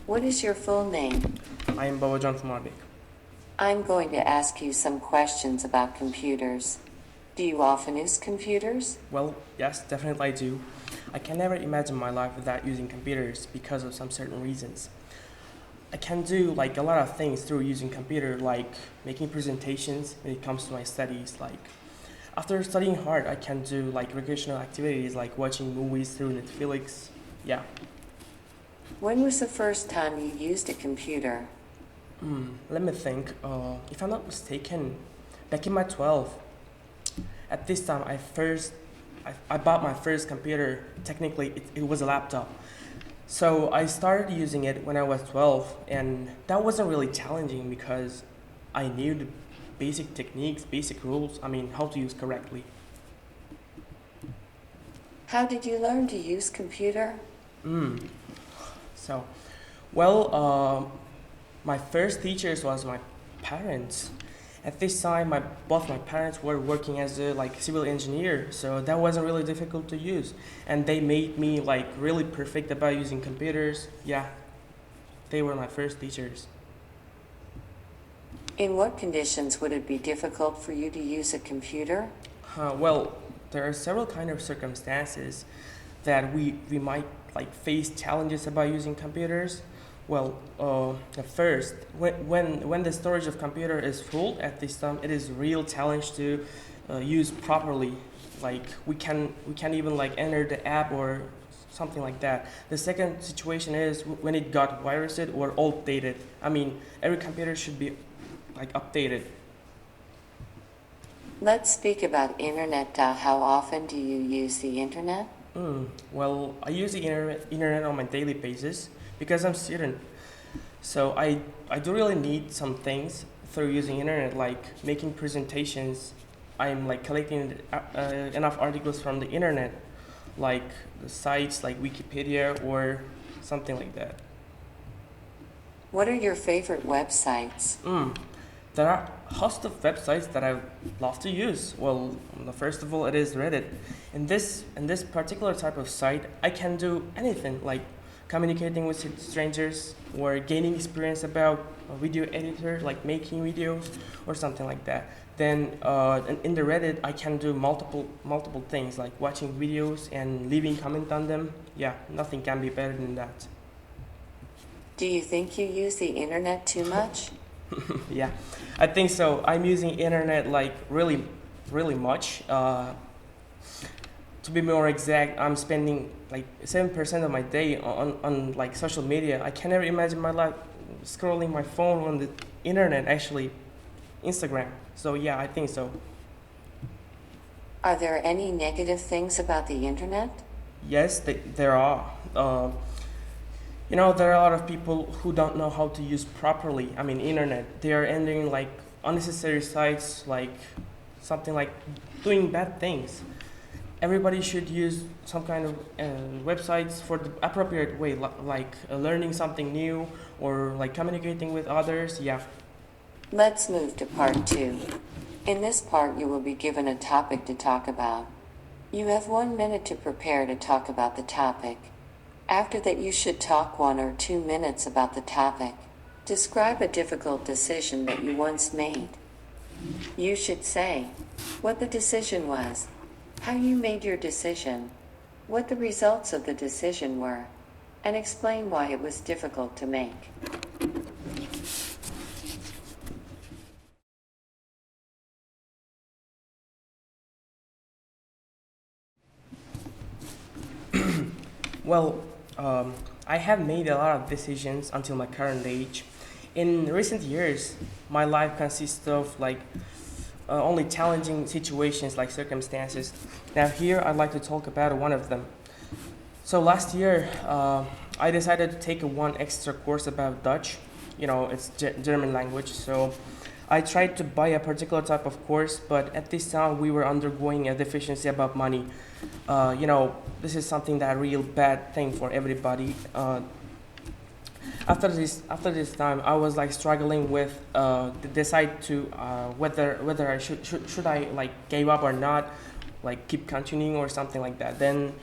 What is your full name? I am Formati. I'm going to ask you some questions about computers. Do you often use computers? Well, yes, definitely I do. I can never imagine my life without using computers because of some certain reasons. I can do like a lot of things through using computer, like making presentations when it comes to my studies. Like after studying hard, I can do like recreational activities like watching movies through Netflix. Yeah. When was the first time you used a computer? Let me think. If I'm not mistaken, back in my 12, at this time I bought my first computer. Technically, it was a laptop. So I started using it when I was 12, and that wasn't really challenging because I knew the basic techniques, basic rules, how to use correctly. How did you learn to use computer? So, well, my first teachers was my parents. At this time, both my parents were working as a civil engineer, so that wasn't really difficult to use, and they made me like really perfect about using computers. Yeah, they were my first teachers. In what conditions would it be difficult for you to use a computer? Well, there are several kind of circumstances that we might like face challenges about using computers. Well, at first, when the storage of computer is full at this time, it is real challenge to use properly. Like we can even like enter the app or something like that. The second situation is when it got virused or outdated. Every computer should be like updated. Let's speak about internet. How often do you use the internet? Well, I use the internet on my daily basis because I'm a student. So I do really need some things through using internet, like making presentations. I'm like collecting enough articles from the internet, like the sites like Wikipedia or something like that. What are your favorite websites? There are a host of websites that I love to use. Well, first of all, it is Reddit. In this particular type of site, I can do anything like communicating with strangers or gaining experience about a video editor, like making videos or something like that. Then in the Reddit, I can do multiple things like watching videos and leaving comment on them. Yeah, nothing can be better than that. Do you think you use the internet too much? Yeah, I think so. I'm using internet like really much. To be more exact, I'm spending like 7% of my day on like social media. I can never imagine my life scrolling my phone on the internet, actually, Instagram. So yeah, I think so. Are there any negative things about the internet? Yes, there are. There are a lot of people who don't know how to use properly. Internet. They are entering like unnecessary sites, like something like doing bad things. Everybody should use some kind of websites for the appropriate way, like learning something new or like communicating with others. Yeah. Let's move to part 2. In this part, you will be given a topic to talk about. You have 1 minute to prepare to talk about the topic. After that, you should talk 1 or 2 minutes about the topic. Describe a difficult decision that you once made. You should say what the decision was, how you made your decision, what the results of the decision were, and explain why it was difficult to make. Well, I have made a lot of decisions until my current age. In recent years, my life consists of like only challenging situations like circumstances. Now here I'd like to talk about one of them. So last year, I decided to take one extra course about Dutch. It's German language. So I tried to buy a particular type of course, but at this time we were undergoing a deficiency about money. This is something that a real bad thing for everybody. After this time, I was like struggling with decide to whether I should I like give up or not, like keep continuing or something like that. Then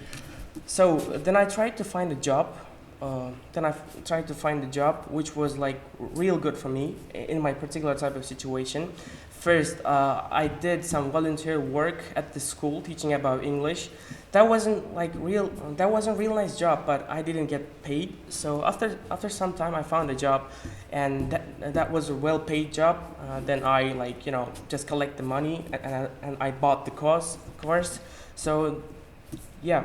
I tried to find a job then I tried to find a job which was like real good for me in my particular type of situation. First, I did some volunteer work at the school teaching about English. That wasn't real nice job, but I didn't get paid. So after some time, I found a job, and that was a well-paid job. Then I just collect the money, and I bought the course. So yeah,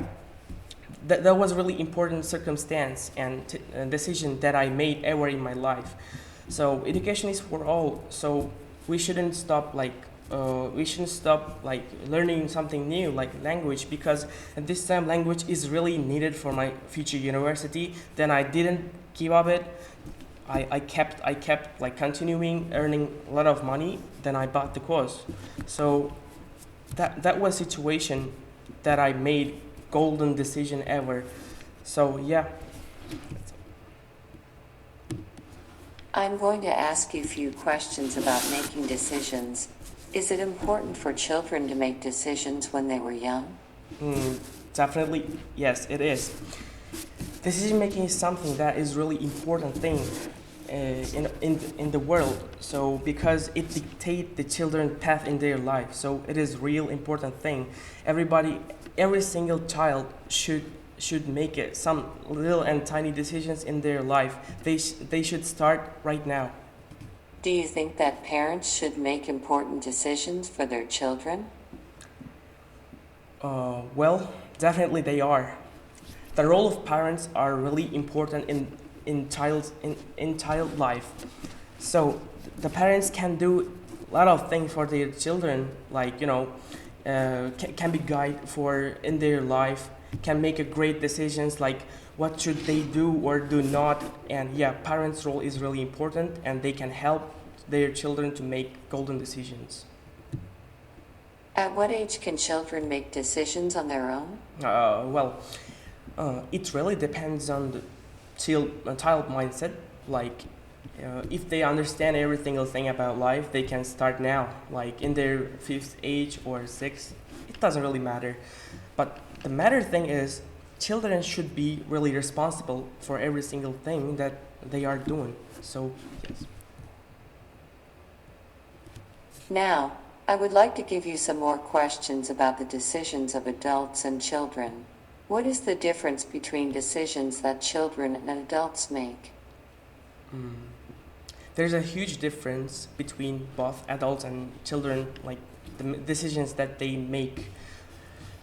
that was a really important circumstance and decision that I made ever in my life. So education is for all. So we shouldn't stop learning something new like language, because at this time language is really needed for my future university. Then I didn't give up it. I kept like continuing earning a lot of money. Then I bought the course. So that was situation that I made golden decision ever. So yeah. I'm going to ask you a few questions about making decisions. Is it important for children to make decisions when they were young? Definitely, yes, it is. Decision making is something that is really important thing in the world. So because it dictates the children's path in their life. So it is real important thing. Every single child should make it some little and tiny decisions in their life. They should start right now. Do you think that parents should make important decisions for their children? Well, definitely they are. The role of parents are really important in child life. So the parents can do a lot of things for their children, like can be guide for in their life, can make a great decisions like what should they do or do not. And yeah, parents' role is really important, and they can help their children to make golden decisions. At what age can children make decisions on their own? It really depends on the child mindset. Like, if they understand every single thing about life, they can start now, like in their 5th age or 6th. It doesn't really matter. But the matter thing is, children should be really responsible for every single thing that they are doing. So, yes. Now, I would like to give you some more questions about the decisions of adults and children. What is the difference between decisions that children and adults make? There's a huge difference between both adults and children, like the decisions that they make.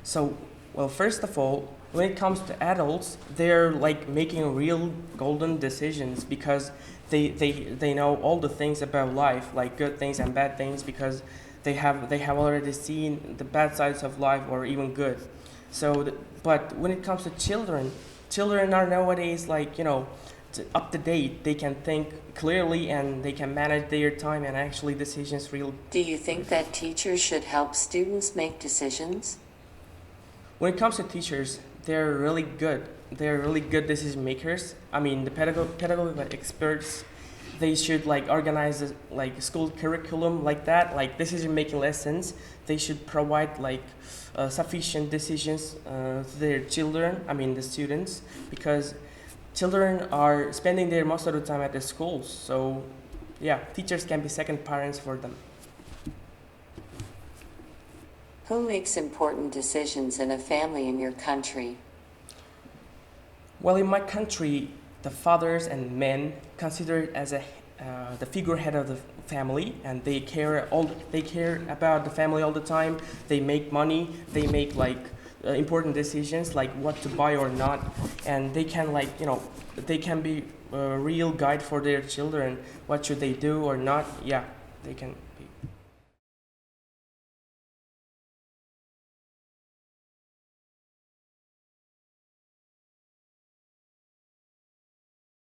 So, well, first of all, when it comes to adults, they're like making real golden decisions because they know all the things about life, like good things and bad things, because they have already seen the bad sides of life or even good. So, but when it comes to children are nowadays up to date. They can think clearly and they can manage their time and actually decisions real. Do you think that teachers should help students make decisions? When it comes to teachers, they're really good. They're really good decision makers. I mean, the pedagogical experts, they should organize school curriculum like that, like decision making lessons. They should provide sufficient decisions to their children. I mean, the students, because children are spending their most of the time at the schools. So, yeah, teachers can be second parents for them. Who makes important decisions in a family in your country? Well, in my country, the fathers and men considered as the figurehead of the family, and they care about the family all the time. They make money. They make important decisions like what to buy or not, and they can they can be a real guide for their children. What should they do or not? Yeah, they can.